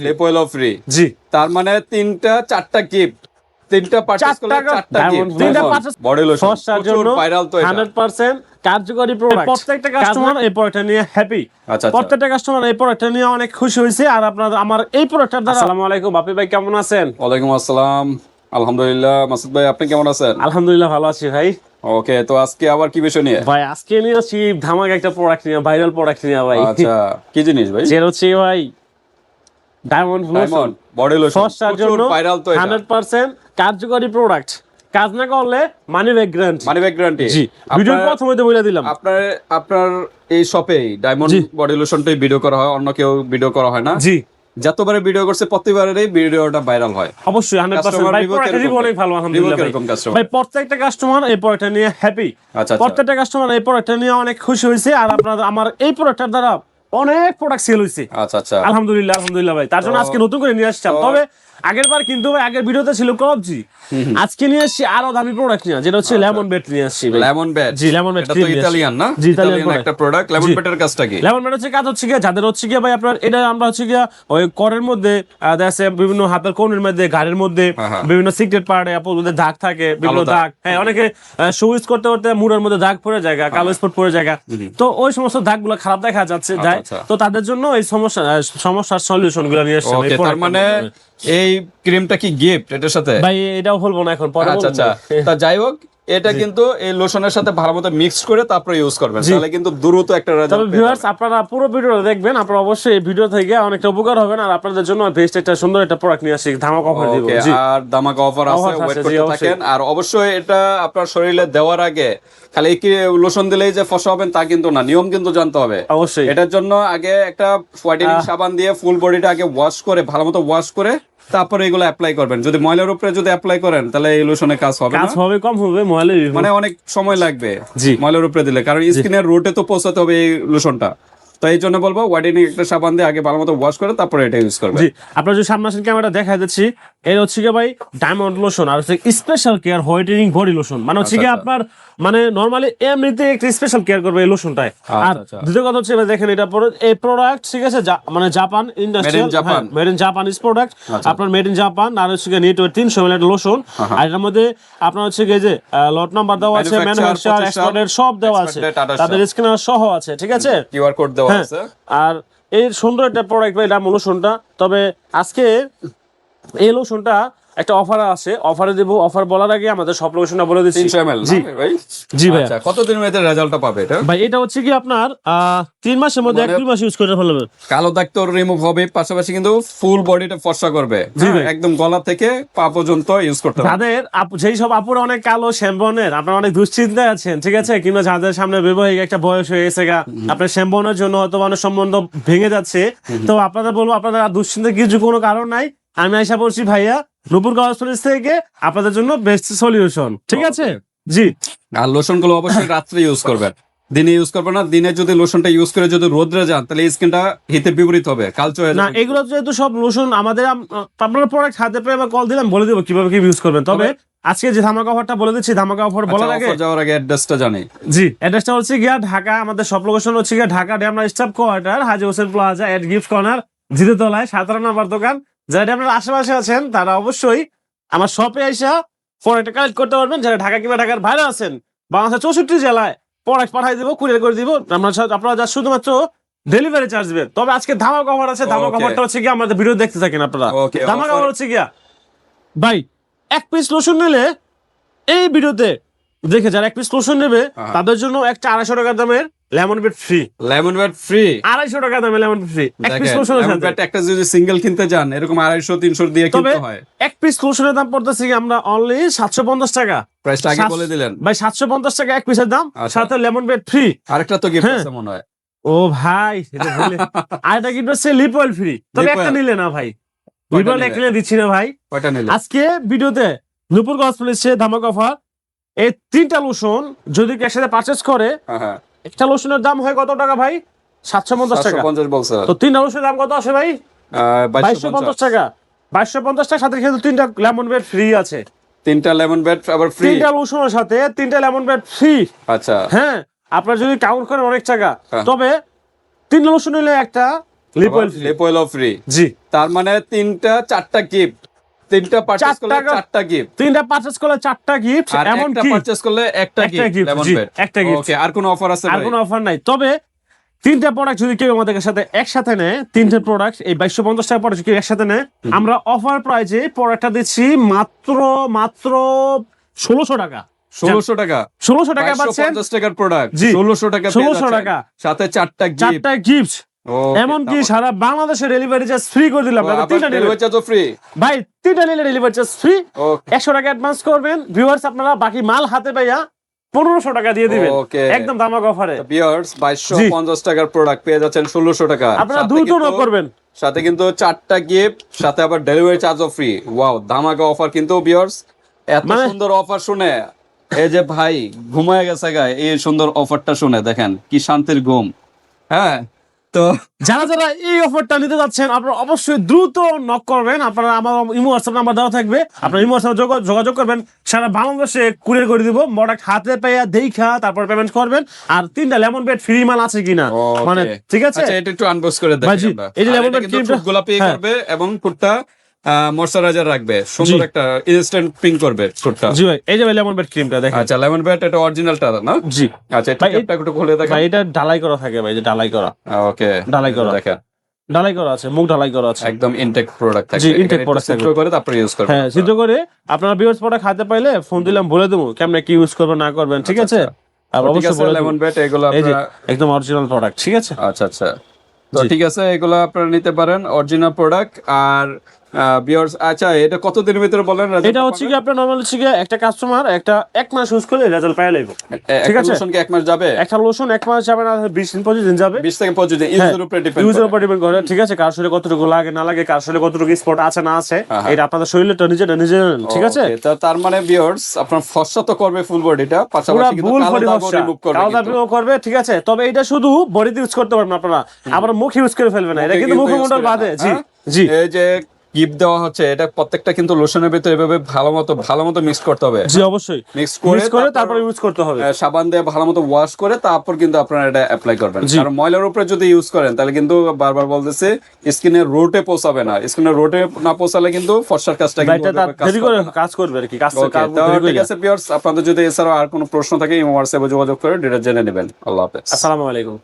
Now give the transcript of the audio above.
Lip oil free. জি, তার মানে তিনটা চারটা গিফট, তিনটা পারচেজ করলে চারটা গিফট। তিনটা পারচেজ বডি লোশন ফর্সার জন্য ভাইরাল তো এটা 100% কার্যকরী প্রোডাক্ট। প্রত্যেকটা কাস্টমার এই প্রোডাক্টটা নিয়ে হ্যাপি। আচ্ছা, প্রত্যেকটা কাস্টমার এই প্রোডাক্টটা নিয়ে অনেক খুশি হয়েছে। আর আপনার আমার এই প্রোডাক্টটার দ্বারা আসসালামু আলাইকুম বাপি ভাই, কেমন আছেন? ওয়ালাইকুম আসসালাম, আলহামদুলিল্লাহ। মাসুদ ভাই, আপনি কেমন আছেন? আলহামদুলিল্লাহ ভালো আছি ভাই। ওকে, তো আজকে আবার কি বিষয় নিয়ে? ভাই আজকে নিয়ে আসছি ধামাকা একটা প্রোডাক্ট নিয়ে, ভাইরাল প্রোডাক্ট নিয়ে ভাই। আচ্ছা, কি জিনিস ভাই? যেটা হচ্ছে ভাই ডায়মন্ড লোশন, বডি লোশন ফর্সার জন্য ভাইরাল তো এটা 100% কার্যকরী প্রোডাক্ট। কাজ না করলে money back guarantee. Money back guarantee. জি, ভিডিওর প্রথমে তো বলে দিলাম। আপনার এই শপে ডায়মন্ড বডি লোশনটাই ভিডিও করা হয়, অন্য কেউ ভিডিও করা হয় না। জি, যতবারে ভিডিও করছে প্রতিবারেই ভিডিওটা ভাইরাল হয়। অবশ্যই 100% ভাই, প্রোডাক্টের রিভিউ অনেক ভালো আলহামদুলিল্লাহ ভাই। ভাই প্রত্যেকটা কাস্টমার এই প্রোডাক্টটা নিয়ে হ্যাপি। আচ্ছা, প্রত্যেকটা কাস্টমার এই প্রোডাক্টটা নিয়ে অনেক খুশি হয়েছে। আর আপনার আমার এই প্রোডাক্টটার দ্বারা অনেক প্রোডাক্ট সেল হয়েছে। আচ্ছা আচ্ছা, আলহামদুলিল্লাহ আলহামদুলিল্লাহ ভাই। তার জন্য আজকে নতুন করে নিয়ে আসলাম। তবে আগের বার কিন্তু ভাই আগের ভিডিওতে ছিল কবজি, আজকে নিয়ে আসছি আরো দামি প্রোডাক্ট নিয়ে, যেটা হচ্ছে লেমন বেড নিয়ে আসছি ভাই। Lemon bed? জি, লেমন বেড। এটা তো ইতালিয়ান না? জি, ইতালিয়ান একটা প্রোডাক্ট। লেমন বেডের কাজটা কি? লেমন বেড হচ্ছে কাজ হচ্ছে কি, যাদের হচ্ছে কি ভাই আপনার এটা আমরা হচ্ছে কি ওই করের মধ্যে আছে, বিভিন্ন হাতের কোণের মধ্যে, ঘাড়ের মধ্যে, বিভিন্ন সিক্রেট পার্টে আপনাদের দাগ থাকে, বিভিন্ন দাগ। হ্যাঁ, অনেকে সুইচ করতে করতে মুড়ের মধ্যে দাগ পড়ে যায়, কালো স্পট পড়ে যায়। তো ওই সমস্ত দাগগুলো খারাপ দেখা যাচ্ছে যায়, তো তাদের জন্য এই সমস্যার সলিউশন গুলো নিয়ে আসছে। তার মানে এই ক্রিমটা কি গিফট এটার সাথে? ভাই এটাও বলবো না এখন, পরে আচ্ছা আচ্ছা, তা যাই হোক, এটা কিন্তু এই লোশনের সাথে ভালোমতো মিক্স করে তারপরে ইউজ করবেন, তাহলে কিন্তু দ্রুত একটা রেজাল্ট তবে ভিউয়ার্স আপনারা পুরো ভিডিওটা দেখবেন, আপনারা অবশ্যই এই ভিডিও থেকে অনেকটা উপকার হবেন। আর আপনাদের জন্য বেস্ট একটা সুন্দর একটা প্রোডাক্ট নিয়ে আসি, ধামাকা অফার দিব। জি, আর ধামাকা অফার আছে, ওয়েট করতে থাকেন। আর অবশ্যই এটা আপনার শরীরে দেওয়ার আগে খালি কি লোশন দিলেই যে ফসা হবেন তা কিন্তু না, নিয়ম কিন্তু জানতে হবে অবশ্যই। এটার জন্য আগে একটা হোয়াইটেনিং সাবান দিয়ে ফুল বডিটা আগে ওয়াশ করে, ভালোমতো ওয়াশ করে তারপরে এগুলো অ্যাপ্লাই করবেন। যদি ময়লার উপরে যদি অ্যাপ্লাই করেন তাহলে এই লোশনে কাজ হবে না, কাজ হবে কম হবে, মানে অনেক সময় লাগবে জি ময়লার উপরে দিলে, কারণ স্কিনের রুটে তো পৌঁছাতে হবে এই লোশনটা। তো এই জন্য বলবো হোয়াইটেনিং একটা সাবান দিয়ে আগে ভালো মতো ওয়াশ করে তারপরে এটা ইউজ করবেন। জি, আপনারা যদি সামনে আসেন ক্যামেরা দেখা যাচ্ছি, এই হচ্ছে কি ভাই ডায়মন্ড লোশন, আর হচ্ছে special care whitening body lotion. মানে হচ্ছে কি আপনার মানে নরমালি এমনিতে একটা স্পেশাল কেয়ার করবে এই লোশনটায়। আর দ্বিতীয় কথা হচ্ছে দেখেন এটা পরে এই প্রোডাক্ট, ঠিক আছে, মানে Japan industrial, made in Japanese product, আপনার মেড ইন জাপান। আর হচ্ছে কি নিট 300 ml লোশন। আর এর মধ্যে আপনার হচ্ছে কি যে লট নাম্বার দেওয়া আছে, ম্যানুফ্যাকচারার, এক্সপোর্টের সব দেওয়া আছে, তাদের স্ক্যানার সহ আছে, ঠিক আছে, কিউআর কোড দেওয়া আছে। আর এই সুন্দর একটা প্রোডাক্ট ভাই ডায়মন্ড লোশনটা। তবে আজকে এই লোশনটা একটা অফার আছে, অফারে দেব। অফার বলার আগে আমাদের সব লোশনটা বলে দিচ্ছি। 300 ml জি ভাই? জি ভাই। আচ্ছা, কতদিনের মধ্যে রেজাল্টটা পাবে এটা? ভাই এটা হচ্ছে কি আপনার 3 মাসের মধ্যে, 1-2 মাস ইউজ করে ফেলবে। কালো দাগ তো রিমুভ হবে, পাশাপাশি কিন্তু ফুল বডিটা ফর্সা করবে। একদম গলা থেকে পা পর্যন্ত ইউজ করতে হবে। যাদের যেই সব আপুরা অনেক কালো শ্যাম্পনের, আপনারা অনেক দুশ্চিন্তায় আছেন, ঠিক আছে, কিংবা যাদের সামনে বৈবাহিক একটা বয়স হয়ে গেছে গা, আপনার শ্যাম্পনের জন্য হয়তো অনেক সম্বন্ধ ভেঙে যাচ্ছে, তো আপনাদের বলবো আপনাদের আর দুশ্চিন্তার কিছু কোনো কারণ নাই। আমি আশা করছি ভাইয়া নূপুর কসমেটিক্স থেকে আপনাদের জন্য বেস্ট সলিউশন, ঠিক আছে। জি, আর লোশন গুলো অবশ্যই রাত্রে ইউজ করবেন, দিনে ইউজ করবেন না। দিনে যদি লোশনটা ইউজ করে যদি রোদ্রে যান তাহলে স্কিনটা হিতে বিপরীত হবে, কালচে হয়ে না যাবে। এগুলো যেহেতু সব লোশন আমাদের, আপনারা প্রোডাক্ট হাতে পেয়ে বা কল দিলাম বলে দেবো কিভাবে কি ইউজ করবেন। তবে আজকে যে ধামাকা অফারটা বলে দিচ্ছি, ধামাকা অফার বলার আগে যাওয়ার আগে অ্যাড্রেসটা জানি। জি, অ্যাড্রেসটা হচ্ছে গিয়া ঢাকা, আমাদের সব লোকেশন হচ্ছে গিয়া ঢাকা ড্যামরা স্টাফ কোয়ার্টার, হাজী হোসেন প্লাজা এট গিফট কর্নার, জিতেতলায় 17 নম্বর দোকান। যারা আপনারা আশেপাশে আছেন তারা অবশ্যই আমার শপে আইসা প্রোডাক্ট কালেক্ট করতে পারবেন। যারা ঢাকা কিংবা ঢাকার বাইরে আছেন, বাংলাদেশের 64 জেলায় প্রোডাক্ট পাঠাই দিব, কুরিয়ার করে দিব। আপনারা যা শুধুমাত্র ডেলিভারি চার্জ দিবেন। তবে আজকে ধামাকা অফার আছে, ধামাকা অফারটা হচ্ছে গিয়া আমাদের ভিডিও দেখতে থাকেন আপনারা। ধামাকা অফার হচ্ছে গিয়া ভাই 1 পিস লোশন নিলে এই ভিডিওতে দেখে যারা 1 পিস লোশন নেবে তাদের জন্য একটা 250 টাকা দামের lemon bed free. Lemon bed free 250 টাকা দামের লেমন বেড ফ্রি 1 পিস লোশনের সাথে। একটা যদি সিঙ্গেল কিনতে যান এরকম 250-300 দিয়ে কিনতে হয়। 1 পিস লোশনের দাম পড়তেছে কি আমরা অনলি 750 টাকা। প্রাইসটা আগে বলে দিলেন ভাই, 750 টাকা 1 পিসের দাম, সাথে লেমন বেড ফ্রি। আরেকটা তো গিফট আছে মনে হয়। ও ভাই এটা ভুলে আরেকটা গিফট হচ্ছে লিপ অয়েল ফ্রি। তবে একটা নিলে না ভাই, লিপ অয়েল একটা দিচ্ছি না ভাই। কয়টা নিলে? আজকে ভিডিওতে নূপুর কসমেটিক্সে ধামাকা অফার, এই 3টা লোশন যদি একসাথে পারচেজ করে, একটা লোশনের দাম হয় কত টাকা ভাই? 750 টাকা। 750 বলছে। তো 3টা লোশনের দাম কত আসে ভাই? 2250 টাকা। 2250 টাকার সাথে কিন্তু 3টা লেমন বেড ফ্রি আছে। 3টা লেমন বেড আবার ফ্রি, 3টা লোশনের সাথে 3টা লেমন বেড ফ্রি। আচ্ছা, হ্যাঁ, আপনারা যদি কাউন্ট করেন অনেক টাকা। তবে 3 লোশন নিলে একটা লিপ অয়েল ফ্রি। জি, তার মানে চারটা গিফট, তিনটা পারচেজ করলে চারটা গিফট, তিনটা পারচেজ করলে চারটা গিফট, আর এমন একটা কি পারচেজ করলে একটা গিফট, লেমন বেড একটা গিফট। ওকে, আর কোনো অফার আছে আর ভাই? কোনো অফার নাই, তবে তিনটা প্রোডাক্ট যদি কেউ আমাদের সাথে একসাথে নেয়, তিনটে প্রোডাক্ট এই 2250 টাকা প্রোডাক্ট কেউ একসাথে নেয়, আমরা অফার প্রাইজে প্রোডাক্টটা দিচ্ছি মাত্র 1600 টাকা। 1600 টাকা, 1600 টাকা পাচ্ছেন 550 টাকার প্রোডাক্ট, জি, 1600 টাকা 1600 টাকা সাথে চারটা গিফট, চারটা গিফট। এমন কি সারা বাংলাদেশে ডেলিভারি চার্জ ফ্রি করে দিলাম। তিনটা ডেলিভারি চার্জও ফ্রি ভাই, তিনটা নিলে ডেলিভারি চার্জ ফ্রি। ওকে 100 টাকা অ্যাডভান্স করবেন ভিউয়ার্স, আপনারা বাকি মাল হাতে পাইয়া 1500 টাকা দিয়ে দিবেন একদম দামাক অফারে। ভিউয়ার্স 2250 টাকার প্রোডাক্ট পেয়ে যাচ্ছেন 1600 টাকা। আপনারা দ্রুত নক করবেন, সাথে কিন্তু চারটা গিফট, সাথে আবার ডেলিভারি চার্জও ফ্রি। ওয়াও, ধামাকা অফার কিন্তু ভিউয়ার্স। এত সুন্দর অফার শুনে এই যে ভাই ঘুমায় গেছে গায়, এই সুন্দর অফারটা শুনে দেখেন কি শান্তির ঘুম। হ্যাঁ, তো যারা যারা এই অফারটা নিতে যাচ্ছেন আপনারা অবশ্যই দ্রুত নক করবেন। আপনারা আমার ইমো হোয়াটসঅ্যাপ নাম্বার দেওয়া থাকবে, আপনারা ইমো হোয়াটসঅ্যাপ যোগাযোগ করবেন, সারা বাংলাদেশে কুরিয়ার করে দিব। প্রোডাক্ট হাতে পেয়ে দেখা তারপর পেমেন্ট করবেন। আর তিনটা লেমন বেড ফ্রি মাল আছে কিনা, মানে ঠিক আছে। আচ্ছা, এটা একটু আনবক্স করে দেখেন আমরা। এই যে লেমন বেড ক্রিমটা গোলাপি করবে এবং ফুটটা ময়শ্চারাইজার রাখবে, সুন্দর একটা ইনস্ট্যান্ট পিঙ্ক করবে ফুটটা। জি ভাই, এই যে লেমন বেড ক্রিমটা দেখেন। আচ্ছা, লেমন বেড এটা অরিজিনালটা না? জি। আচ্ছা, এটা একটু খুলে দেখেন ভাই, এটা ঢালাই করা থাকে ভাই, যে ঢালাই করা। ওকে, ঢালাই করা দেখেন, ঢালাই করা আছে, মুখ ঢালাই করা আছে, একদম ইনটেক প্রোডাক্ট থাকে। জি, ইনটেক প্রোডাক্ট সিদ্ধ করে তারপর ইউজ করবেন। হ্যাঁ, সিদ্ধ করে আপনারা ভিউয়ার্স প্রোডাক্ট হাতে পাইলে ফোন দিলাম, বলে দেবো কেমনে কি ইউজ করবেন না করবেন, ঠিক আছে। আর অবশ্যই বলে লেমন বেড এগুলো এই যে আপনারা একদম অরিজিনাল প্রোডাক্ট, ঠিক আছে। আচ্ছা আচ্ছা, তো ঠিক আছে, এগুলো আপনারা নিতে পারেন অরিজিনাল প্রোডাক্ট। আর ভিউয়ার্স, আচ্ছা এটা কতদিনের ভিতরে বলেন? এটা হচ্ছে কি আপনার নরমাল হচ্ছে কি একটা কাস্টমার এক মাস ইউজ করলে রেজাল্ট পাওয়া যাবে, ঠিক আছে। লোশন কি এক মাস যাবে? একটা লোশন এক মাস যাবে না, 20 দিন 25 দিন যাবে, 20 থেকে 25 দিন, ইউজের উপরে ডিপেন্ড করে। ইউজের উপর ডিপেন্ড করে, ঠিক আছে। কার শরীরে কতটুকু লাগে না লাগে, কার শরীরে কতটুকু স্পট আছে না আছে, এটা আপনাদের শরীরটা নিজে জানেন, ঠিক আছে। তার মানে ভিউয়ার্স আপনার ফর্সা তো করবে ফুল বডিটা, পাশাপাশি কিন্তু কালো দাগও রিমুভ করবে, কালো দাগ রিমুভ করবে, ঠিক আছে। তবে এটা শুধু বডিতে ইউজ করতে পারবেন আপনারা, আবার মুখ ইউজ করে ফেলবেন না, এটা কিন্তু মুখমণ্ডল বাদে। জি জি, এই যে গিফট দেওয়া হচ্ছে, এটা প্রত্যেকটা কিন্তু লোশনের ভিতরে এভাবে ভালো মতো মিক্স করতে হবে। জি, অবশ্যই মিক্স করে তারপর ইউজ করতে হবে। সাবান দিয়ে ভালো মতো ওয়াশ করে তারপর কিন্তু আপনারা এটা অ্যাপ্লাই করবেন। কারণ ময়লার উপরে যদি ইউজ করেন তাহলে কিন্তু বারবার বলতেছে স্কিনের রুটে পৌঁছাবে না, স্কিনের রুটে না পৌঁছালে কিন্তু ফর্সার কাজটা কিন্তু দেরি করে কাজ করবে আর কি, কাজ ঠিক আছে ভিউয়ার্স, আপনাদের যদি এছাড়াও আর কোনো প্রশ্ন থাকে হোয়াটসঅ্যাপে যোগাযোগ করে ডিটেইলস জেনে নেবেন। আল্লাহ হাফেজ, আসসালামু আলাইকুম।